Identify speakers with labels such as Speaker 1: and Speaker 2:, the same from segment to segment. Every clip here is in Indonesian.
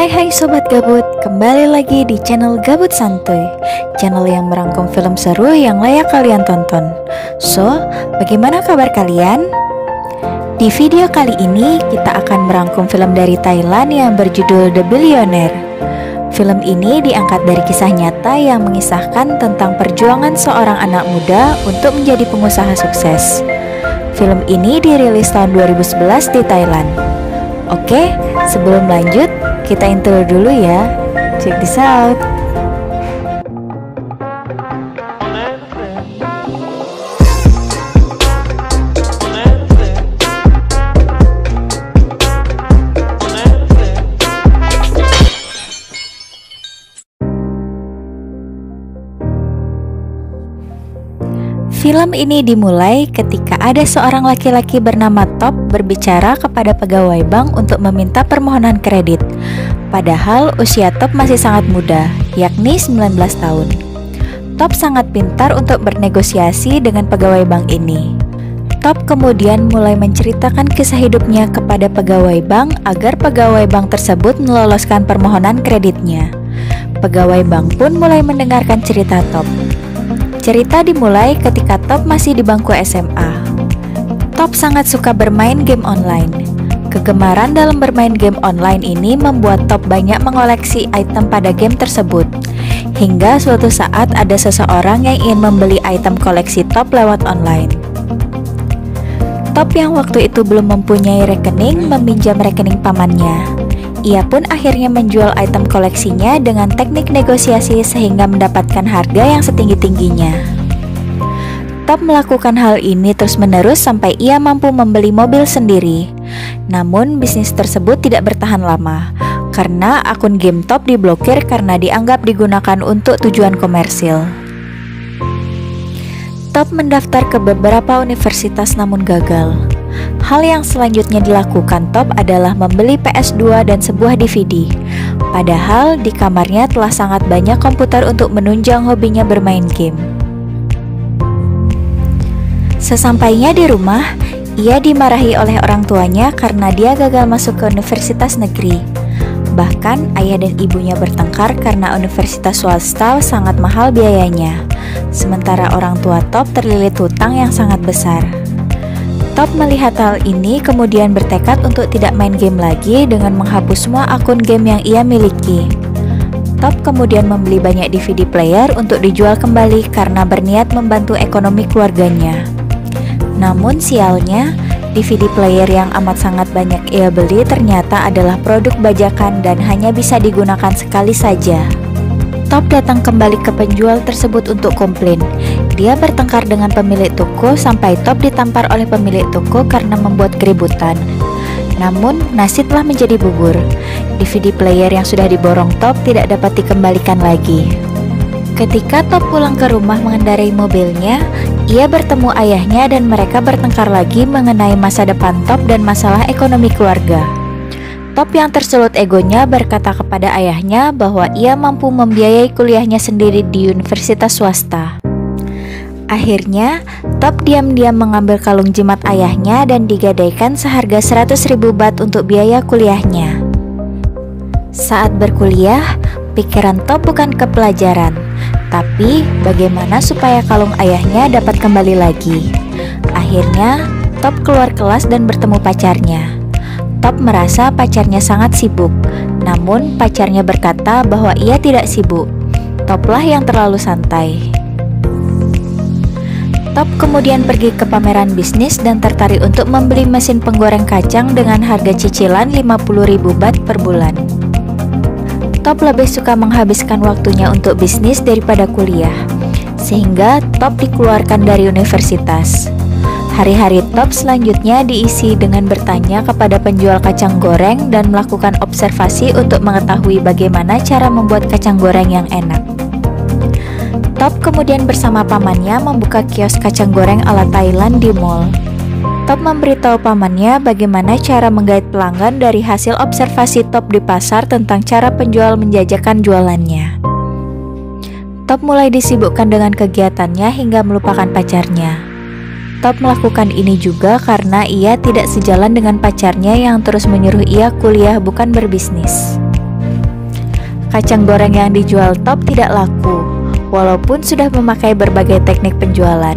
Speaker 1: Hai Sobat Gabut, kembali lagi di channel Gabut Santuy, channel yang merangkum film seru yang layak kalian tonton. So, bagaimana kabar kalian? Di video kali ini kita akan merangkum film dari Thailand yang berjudul The Billionaire. Film ini diangkat dari kisah nyata yang mengisahkan tentang perjuangan seorang anak muda untuk menjadi pengusaha sukses. Film ini dirilis tahun 2011 di Thailand. Oke, sebelum lanjut, kita intro dulu ya. Check this out. Film ini dimulai ketika ada seorang laki-laki bernama Top berbicara kepada pegawai bank untuk meminta permohonan kredit. Padahal usia Top masih sangat muda, yakni 19 tahun. Top sangat pintar untuk bernegosiasi dengan pegawai bank ini. Top kemudian mulai menceritakan kisah hidupnya kepada pegawai bank agar pegawai bank tersebut meloloskan permohonan kreditnya. Pegawai bank pun mulai mendengarkan cerita Top. Cerita dimulai ketika Top masih di bangku SMA. Top sangat suka bermain game online. Kegemaran dalam bermain game online ini membuat Top banyak mengoleksi item pada game tersebut. Hingga suatu saat ada seseorang yang ingin membeli item koleksi Top lewat online. Top yang waktu itu belum mempunyai rekening meminjam rekening pamannya. Ia pun akhirnya menjual item koleksinya dengan teknik negosiasi sehingga mendapatkan harga yang setinggi-tingginya. Top melakukan hal ini terus-menerus sampai ia mampu membeli mobil sendiri. Namun bisnis tersebut tidak bertahan lama karena akun game Top diblokir karena dianggap digunakan untuk tujuan komersil. Top mendaftar ke beberapa universitas namun gagal. Hal yang selanjutnya dilakukan Top adalah membeli PS2 dan sebuah DVD. Padahal di kamarnya telah sangat banyak komputer untuk menunjang hobinya bermain game. Sesampainya di rumah, ia dimarahi oleh orang tuanya karena dia gagal masuk ke universitas negeri. Bahkan ayah dan ibunya bertengkar karena universitas swasta sangat mahal biayanya. Sementara orang tua Top terlilit hutang yang sangat besar. Top melihat hal ini kemudian bertekad untuk tidak main game lagi dengan menghapus semua akun game yang ia miliki. Top kemudian membeli banyak DVD player untuk dijual kembali karena berniat membantu ekonomi keluarganya. Namun sialnya, DVD player yang amat sangat banyak ia beli ternyata adalah produk bajakan dan hanya bisa digunakan sekali saja. Top datang kembali ke penjual tersebut untuk komplain. Dia bertengkar dengan pemilik toko sampai Top ditampar oleh pemilik toko karena membuat keributan. Namun nasib telah menjadi bubur. DVD player yang sudah diborong Top tidak dapat dikembalikan lagi. Ketika Top pulang ke rumah mengendarai mobilnya, ia bertemu ayahnya dan mereka bertengkar lagi mengenai masa depan Top dan masalah ekonomi keluarga. Top yang tersulut egonya berkata kepada ayahnya bahwa ia mampu membiayai kuliahnya sendiri di universitas swasta. Akhirnya, Top diam-diam mengambil kalung jimat ayahnya dan digadaikan seharga 100.000 baht untuk biaya kuliahnya. Saat berkuliah, pikiran Top bukan ke pelajaran, tapi bagaimana supaya kalung ayahnya dapat kembali lagi. Akhirnya, Top keluar kelas dan bertemu pacarnya. Top merasa pacarnya sangat sibuk, namun pacarnya berkata bahwa ia tidak sibuk. Toplah yang terlalu santai. Top kemudian pergi ke pameran bisnis dan tertarik untuk membeli mesin penggoreng kacang dengan harga cicilan 50.000 baht per bulan. Top lebih suka menghabiskan waktunya untuk bisnis daripada kuliah, sehingga Top dikeluarkan dari universitas. Hari-hari Top selanjutnya diisi dengan bertanya kepada penjual kacang goreng dan melakukan observasi untuk mengetahui bagaimana cara membuat kacang goreng yang enak. Top kemudian bersama pamannya membuka kios kacang goreng ala Thailand di mall. Top memberitahu pamannya bagaimana cara menggait pelanggan dari hasil observasi Top di pasar tentang cara penjual menjajakan jualannya. Top mulai disibukkan dengan kegiatannya hingga melupakan pacarnya. Top melakukan ini juga karena ia tidak sejalan dengan pacarnya yang terus menyuruh ia kuliah bukan berbisnis. Kacang goreng yang dijual Top tidak laku, walaupun sudah memakai berbagai teknik penjualan.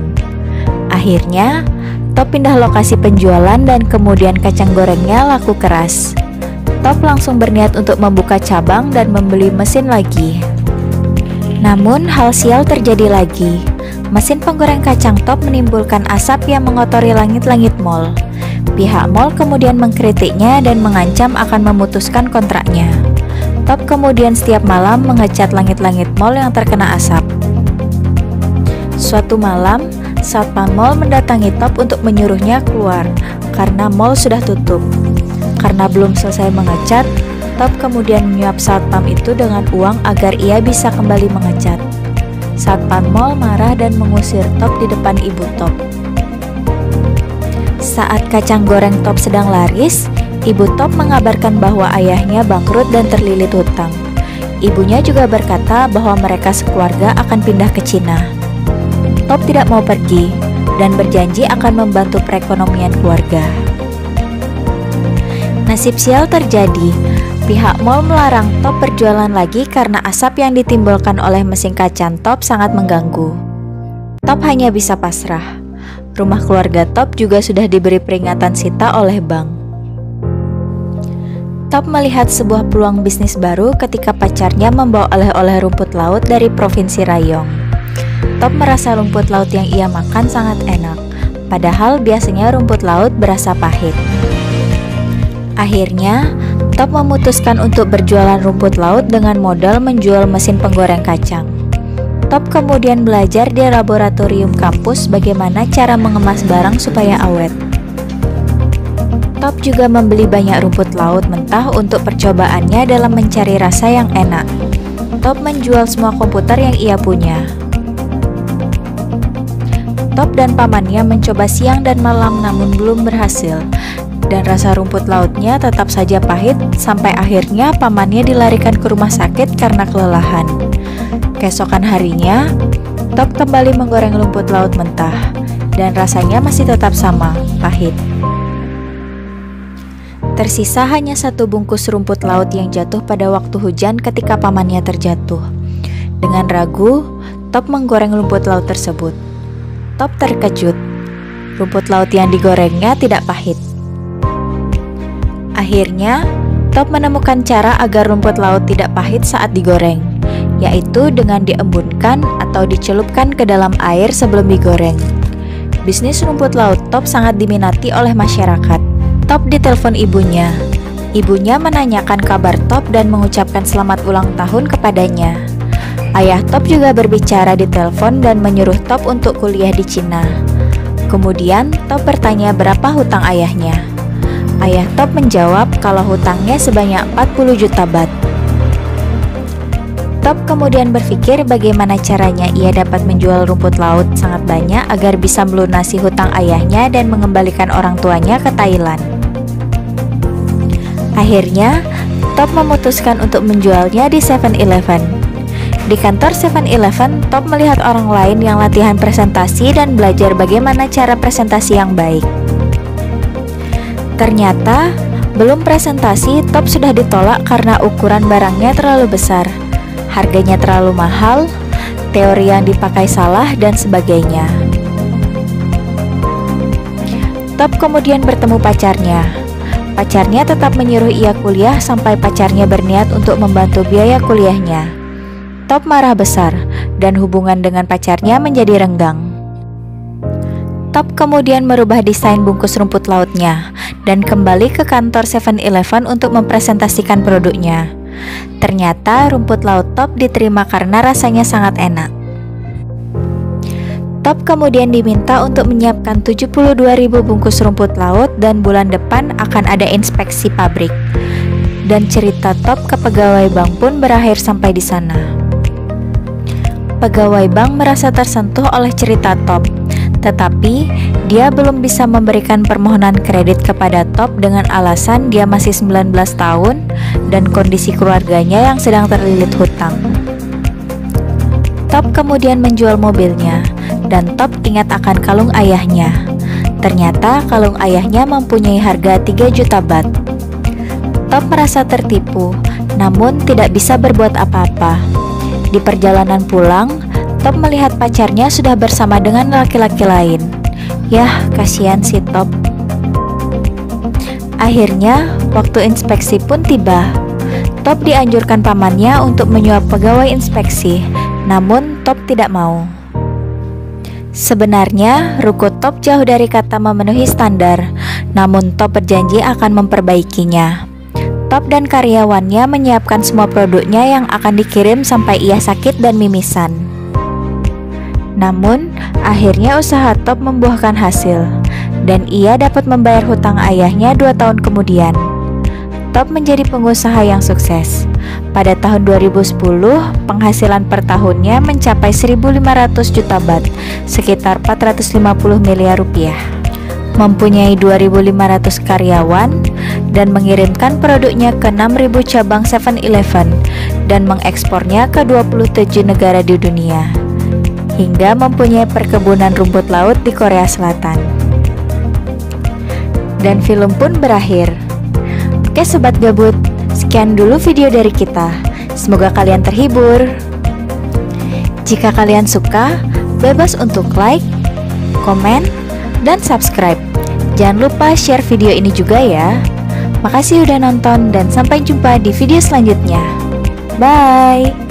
Speaker 1: Akhirnya, Top pindah lokasi penjualan dan kemudian kacang gorengnya laku keras. Top langsung berniat untuk membuka cabang dan membeli mesin lagi. Namun, hal sial terjadi lagi. Mesin penggoreng kacang Top menimbulkan asap yang mengotori langit-langit mall. Pihak mall kemudian mengkritiknya dan mengancam akan memutuskan kontraknya. Top kemudian setiap malam mengecat langit-langit mall yang terkena asap. Suatu malam, satpam mall mendatangi Top untuk menyuruhnya keluar karena mall sudah tutup. Karena belum selesai mengecat, Top kemudian menyuap satpam itu dengan uang agar ia bisa kembali mengecat. Satpam mall marah dan mengusir Top di depan ibu Top. Saat kacang goreng Top sedang laris, ibu Top mengabarkan bahwa ayahnya bangkrut dan terlilit hutang. Ibunya juga berkata bahwa mereka sekeluarga akan pindah ke Cina. Top tidak mau pergi dan berjanji akan membantu perekonomian keluarga. Nasib sial terjadi. Pihak mall melarang Top berjualan lagi karena asap yang ditimbulkan oleh mesin kacang Top sangat mengganggu. Top hanya bisa pasrah. Rumah keluarga Top juga sudah diberi peringatan sita oleh bank. Top melihat sebuah peluang bisnis baru ketika pacarnya membawa oleh-oleh rumput laut dari provinsi Rayong. Top merasa rumput laut yang ia makan sangat enak, padahal biasanya rumput laut berasa pahit. Akhirnya, Top memutuskan untuk berjualan rumput laut dengan modal menjual mesin penggoreng kacang. Top kemudian belajar di laboratorium kampus bagaimana cara mengemas barang supaya awet. Top juga membeli banyak rumput laut mentah untuk percobaannya dalam mencari rasa yang enak. Top menjual semua komputer yang ia punya. Top dan pamannya mencoba siang dan malam namun belum berhasil. Dan rasa rumput lautnya tetap saja pahit sampai akhirnya pamannya dilarikan ke rumah sakit karena kelelahan. Keesokan harinya, Top kembali menggoreng rumput laut mentah dan rasanya masih tetap sama, pahit. Tersisa hanya satu bungkus rumput laut yang jatuh pada waktu hujan ketika pamannya terjatuh. Dengan ragu, Top menggoreng rumput laut tersebut. Top terkejut. Rumput laut yang digorengnya tidak pahit. Akhirnya, Top menemukan cara agar rumput laut tidak pahit saat digoreng, yaitu dengan diembunkan atau dicelupkan ke dalam air sebelum digoreng. Bisnis rumput laut Top sangat diminati oleh masyarakat. Top ditelepon ibunya. Ibunya menanyakan kabar Top dan mengucapkan selamat ulang tahun kepadanya. Ayah Top juga berbicara di telepon dan menyuruh Top untuk kuliah di Cina. Kemudian Top bertanya berapa hutang ayahnya. Ayah Top menjawab kalau hutangnya sebanyak 40 juta baht. Top kemudian berpikir bagaimana caranya ia dapat menjual rumput laut sangat banyak agar bisa melunasi hutang ayahnya dan mengembalikan orang tuanya ke Thailand. Akhirnya, Top memutuskan untuk menjualnya di 7-Eleven. Di kantor 7-Eleven, Top melihat orang lain yang latihan presentasi dan belajar bagaimana cara presentasi yang baik. Ternyata, belum presentasi, Top sudah ditolak karena ukuran barangnya terlalu besar, harganya terlalu mahal, teori yang dipakai salah, dan sebagainya. Top kemudian bertemu pacarnya. Pacarnya tetap menyuruh ia kuliah sampai pacarnya berniat untuk membantu biaya kuliahnya. Top marah besar dan hubungan dengan pacarnya menjadi renggang. Top kemudian merubah desain bungkus rumput lautnya dan kembali ke kantor 7-Eleven untuk mempresentasikan produknya. Ternyata rumput laut Top diterima karena rasanya sangat enak. Top kemudian diminta untuk menyiapkan 72.000 bungkus rumput laut dan bulan depan akan ada inspeksi pabrik. Dan cerita Top ke pegawai bank pun berakhir sampai di sana. Pegawai bank merasa tersentuh oleh cerita Top, tetapi dia belum bisa memberikan permohonan kredit kepada Top dengan alasan dia masih 19 tahun dan kondisi keluarganya yang sedang terlilit hutang. Top kemudian menjual mobilnya dan Top ingat akan kalung ayahnya. Ternyata kalung ayahnya mempunyai harga 3 juta baht. Top merasa tertipu namun tidak bisa berbuat apa-apa. Di perjalanan pulang, Top melihat pacarnya sudah bersama dengan laki-laki lain. Yah, kasihan si Top. Akhirnya, waktu inspeksi pun tiba. Top dianjurkan pamannya untuk menyuap pegawai inspeksi, namun Top tidak mau. Sebenarnya, ruko Top jauh dari kata memenuhi standar, namun Top berjanji akan memperbaikinya. Top dan karyawannya menyiapkan semua produknya yang akan dikirim sampai ia sakit dan mimisan. Namun, akhirnya usaha Top membuahkan hasil, dan ia dapat membayar hutang ayahnya 2 tahun kemudian. Top menjadi pengusaha yang sukses. Pada tahun 2010, penghasilan per tahunnya mencapai 1.500 juta baht, sekitar 450 miliar rupiah. Mempunyai 2.500 karyawan dan mengirimkan produknya ke 6.000 cabang 7-Eleven dan mengekspornya ke 27 negara di dunia, hingga mempunyai perkebunan rumput laut di Korea Selatan. Dan film pun berakhir. Oke Sobat Gabut, sekian dulu video dari kita. Semoga kalian terhibur. Jika kalian suka, bebas untuk like, komen, dan subscribe. Jangan lupa share video ini juga ya. Makasih udah nonton dan sampai jumpa di video selanjutnya. Bye.